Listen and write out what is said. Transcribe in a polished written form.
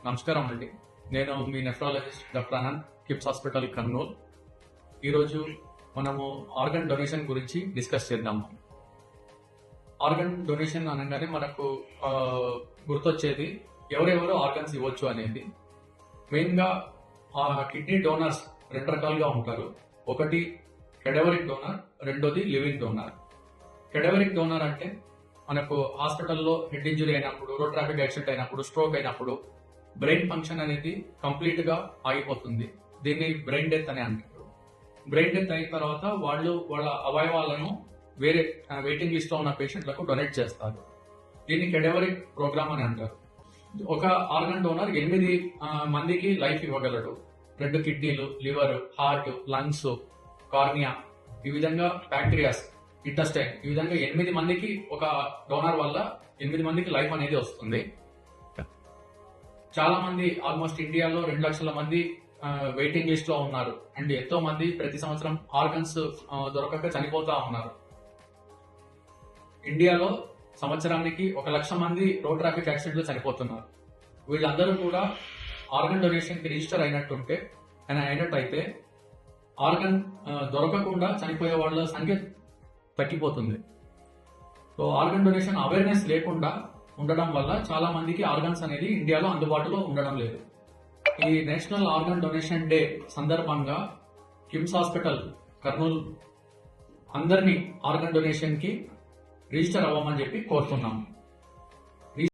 నమస్కారం అండి. నేను మీ nephrologist doctor Anant, KIMS hospital Kurnool. ఈరోజు మనము ఆర్గన్ డొనేషన్ గురించి డిస్కస్ చేద్దాము. ఆర్గన్ డొనేషన్ అనగానే మనకు గుర్తొచ్చేది ఎవరెవరు ఆర్గన్స్ ఇవ్వచ్చు అనేది. మెయిన్గా కిడ్నీ డోనర్స్ రెండు రకాలుగా ఉంటారు. ఒకటి కెడవరిక్ డోనర్, రెండోది లివింగ్ డోనర్. కెడవరిక్ డోనర్ అంటే మనకు హాస్పిటల్లో హెడ్ ఇంజరీ అయినప్పుడు, రోడ్ ట్రాఫిక్ యాక్సిడెంట్ అయినప్పుడు, స్ట్రోక్ అయినప్పుడు బ్రెయిన్ ఫంక్షన్ అనేది కంప్లీట్ గా ఆగిపోతుంది. దీన్ని బ్రెయిన్ డెత్ అని అంటారు. బ్రెయిన్ డెత్ అయిన తర్వాత వాళ్ళ అవయవాలను వేరే వెయిటింగ్ లిస్ట్ లో ఉన్న పేషెంట్లకు డొనేట్ చేస్తారు. దీన్ని కెడవరిక్ ప్రోగ్రామ్ అని అంటారు. ఒక ఆర్గన్ డోనర్ 8 మందికి లైఫ్ ఇవ్వగలడు. 2 కిడ్నీలు, లివర్, హార్ట్, లంగ్స్, కార్నియా, ఈ విధంగా బ్యాక్టీరియాస్, ఇంటెస్టైన్, ఈ విధంగా 8 మందికి ఒక డోనర్ వల్ల 8 మందికి లైఫ్ అనేది వస్తుంది. చాలా మంది, ఆల్మోస్ట్ ఇండియాలో 2 లక్షల మంది వెయిటింగ్ లిస్ట్ లో ఉన్నారు. అండ్ ఎంతో మంది ప్రతి సంవత్సరం ఆర్గన్స్ దొరకక చనిపోతా ఉన్నారు. ఇండియాలో సంవత్సరానికి 1 లక్ష మంది రోడ్ ట్రాఫిక్ యాక్సిడెంట్ లో చనిపోతున్నారు. వీళ్ళందరూ కూడా ఆర్గన్ డొనేషన్ కి రిజిస్టర్ అయినట్టయితే ఆర్గన్ దొరకకుండా చనిపోయే వాళ్ళ సంఖ్య తగ్గిపోతుంది. సో ఆర్గన్ డొనేషన్ అవేర్నెస్ లేకుండా ఉండడం వల్ల చాలా మందికి ఆర్గన్స్ అనేది ఇండియాలో అందుబాటులో ఉండడం లేదు. ఈ నేషనల్ ఆర్గన్ డొనేషన్ డే సందర్భంగా కిమ్స్ హాస్పిటల్ కర్నూలు అందరినీ ఆర్గన్ డొనేషన్ కి రిజిస్టర్ అవ్వమని చెప్పి కోరుతున్నాము.